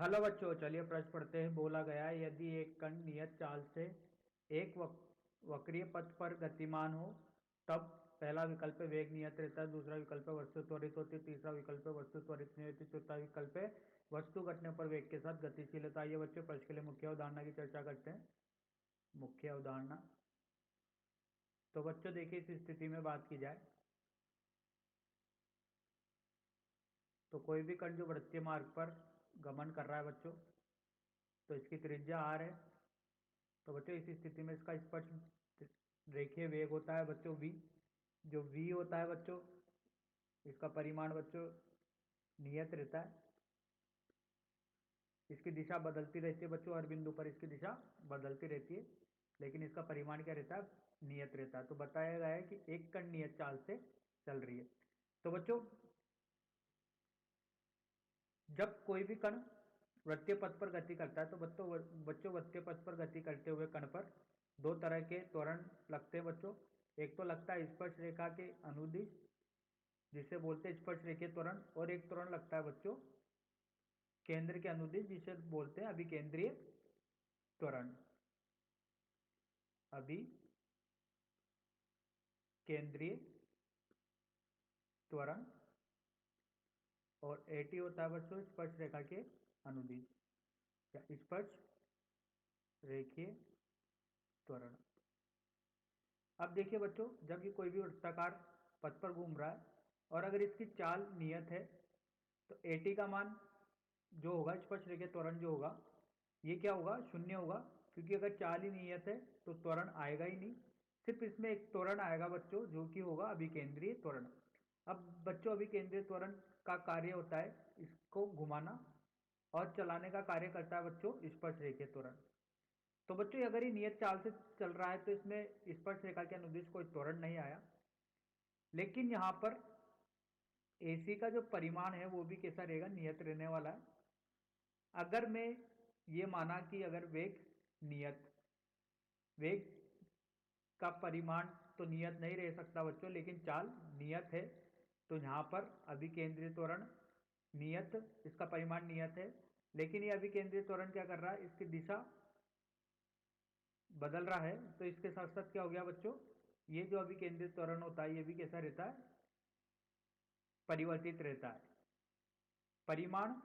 Hello बच्चों, चलिए प्रश्न पढ़ते हैं। बोला गया है, यदि एक कण नियत चाल से एक वक्रीय पथ पर गतिमान हो तब पहला विकल्प है वेग नियत रहता है, दूसरा विकल्प है वस्तु त्वरित होती है, तीसरा विकल्प है वस्तु त्वरित नहीं होती, चौथा विकल्प है वस्तु घटने पर वेग के साथ गतिशील होता है। आइए बच्चों प्रश्न के लिए मुख्य अवधारणा की चर्चा करते हैं। मुख्य अवधारणा तो बच्चों देखिए, इस स्थिति में बात की जाए तो कोई भी कण जो वृत्तीय मार्ग पर गमन कर रहा है बच्चों, तो इसकी त्रिज्या r है। तो बच्चों इस स्थिति में इसका स्पर्श रेखीय वेग होता है बच्चों v। जो v होता है बच्चों, इसका परिमाण बच्चों नियत रहता है। इसकी दिशा बदलती रहती है बच्चों, हर बिंदु पर इसकी दिशा बदलती रहती है, लेकिन इसका परिमाण क्या रहता है, नियत रहता है। तो बताया गया है कि एक कण नियत चाल से चल रही है। तो बच्चों जब कोई भी कण वृत्तीय पथ पर गति करता है तो बच्चों वृत्तीय पथ पर गति करते हुए कण पर दो तरह के त्वरण लगते हैं बच्चों। एक तो लगता है स्पर्श रेखा के अनुदिश, जिसे बोलते हैं स्पर्श रेखीय त्वरण, और एक त्वरण लगता है बच्चों केंद्र के अनुदिश, जिसे बोलते हैं अभिकेंद्रीय त्वरण। अभिकेंद्रीय त्वरण और एटी होता है बच्चों स्पर्श रेखा के अनुदिश या स्पर्श रेखीय त्वरण। अब देखिए बच्चों, जब ये कोई भी वृत्ताकार पथ पर घूम रहा है और अगर इसकी चाल नियत है तो एटी का मान जो होगा, स्पर्श रेखीय त्वरण जो होगा, ये क्या होगा, शून्य होगा, क्योंकि अगर चाल ही नियत है तो त्वरण आएगा ही नहीं। सिर्फ इसमें एक त्वरण आएगा बच्चों, जो कि होगा अभिकेंद्रीय त्वरण। अब बच्चों अभिकेंद्रीय त्वरण का कार्य होता है इसको घुमाना, और चलाने का कार्य करता है बच्चों स्पर्श रेखीय त्वरण। तो बच्चों अगर ये नियत चाल से चल रहा है तो इसमें स्पर्श रेखा के अनुदिश कोई त्वरण नहीं आया, लेकिन यहां पर एसी का जो परिमाण है वो भी कैसा रहेगा, नियत रहने वाला है। अगर मैं ये माना कि अगर वेग का परिमाण तो नियत नहीं रह सकता बच्चों, लेकिन चाल नियत है, तो यहां पर अभिकेंद्रीय त्वरण नियत, इसका परिमाण नियत है, लेकिन ये अभिकेंद्रीय त्वरण क्या कर रहा है, इसकी दिशा बदल रहा है। तो इसके साथ साथ क्या हो गया बच्चों, ये जो अभिकेंद्रीय त्वरण होता है ये भी कैसा रहता है, परिवर्तित रहता है। परिमाण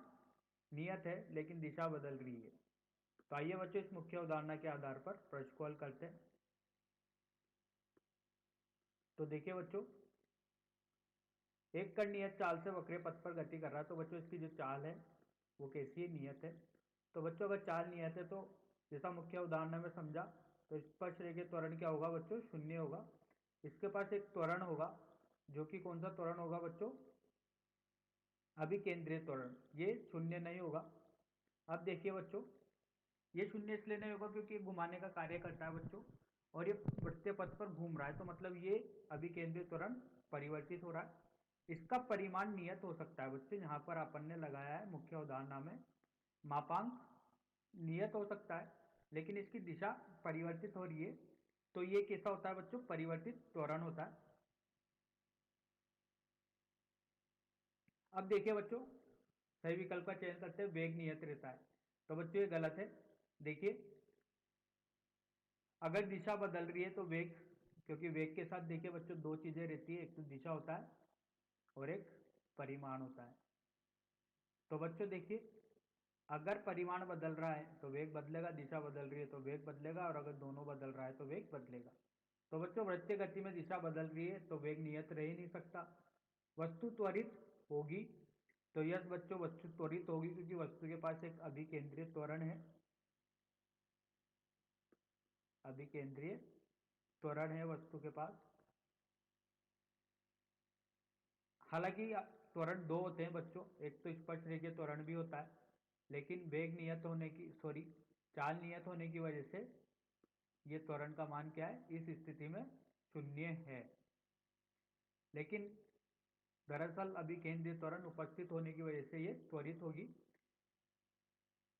नियत है लेकिन दिशा बदल रही है। तो आइए बच्चों इस मुख्य उदाहरण के आधार पर प्रश्न को हल करते हैं। तो देखिए बच्चों, एक कण नियत चाल से वक्रीय पथ पर गति कर रहा है, तो बच्चों इसकी जो चाल है वो कैसी है, नियत है। तो बच्चों अगर चाल नियत है तो जैसा मुख्य उदाहरण में समझा, तो स्पर्श रेखीय त्वरण क्या होगा बच्चों, शून्य होगा। इसके पास एक त्वरण होगा, जो कि कौन सा त्वरण होगा बच्चों, अभिकेंद्रीय त्वरण, ये शून्य नहीं होगा। अब देखिए बच्चों, ये शून्य इसलिए नहीं होगा क्योंकि ये घुमाने का कार्य करता है बच्चों, और ये वृत्तीय पथ पर घूम रहा है, तो मतलब ये अभिकेंद्रीय त्वरण परिवर्तित हो रहा है। इसका परिमाण नियत हो सकता है बच्चों, यहाँ पर अपन ने लगाया है मुख्य उदाहरण में, मापांक नियत हो सकता है, लेकिन इसकी दिशा परिवर्तित हो रही है, तो ये कैसा होता है बच्चों, परिवर्तित त्वरण होता है। अब देखिए बच्चों, सही विकल्प का चयन करते हैं, वेग नियत रहता है। तो बच्चों ये गलत है। देखिए अगर दिशा बदल रही है तो वेग, क्योंकि वेग के साथ देखिए बच्चों दो चीजें रहती है, एक तो दिशा होता है और एक परिमाण होता है। तो बच्चों देखिए, अगर परिमाण बदल रहा है तो वेग बदलेगा, दिशा बदल रही है तो वेग बदलेगा, और अगर दोनों बदल रहा है तो वेग बदलेगा। तो बच्चों वृत्तीय गति में दिशा बदल रही है तो वेग नियत रह ही नहीं सकता। वस्तु त्वरित होगी तो यस बच्चों, वस्तु त्वरित होगी क्योंकि वस्तु के पास एक अभिकेंद्रीय त्वरण है, अभिकेंद्रीय त्वरण है वस्तु के पास। हालांकि त्वरण दो होते हैं बच्चों, एक तो स्पर्श रेखीय त्वरण भी होता है, लेकिन वेग नियत होने की, सॉरी, चाल नियत होने की वजह से ये त्वरण का मान क्या है, इस स्थिति में शून्य है। लेकिन दरअसल अभिकेंद्रीय त्वरण उपस्थित होने की वजह से ये त्वरित होगी।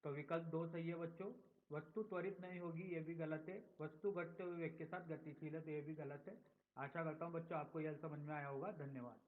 तो विकल्प दो सही है बच्चों। वस्तु त्वरित नहीं होगी ये भी गलत है। वस्तु घटते हुए वेग के साथ गतिशील है तो ये भी गलत है। आशा करता हूं बच्चों आपको यह समझ में आया होगा। धन्यवाद।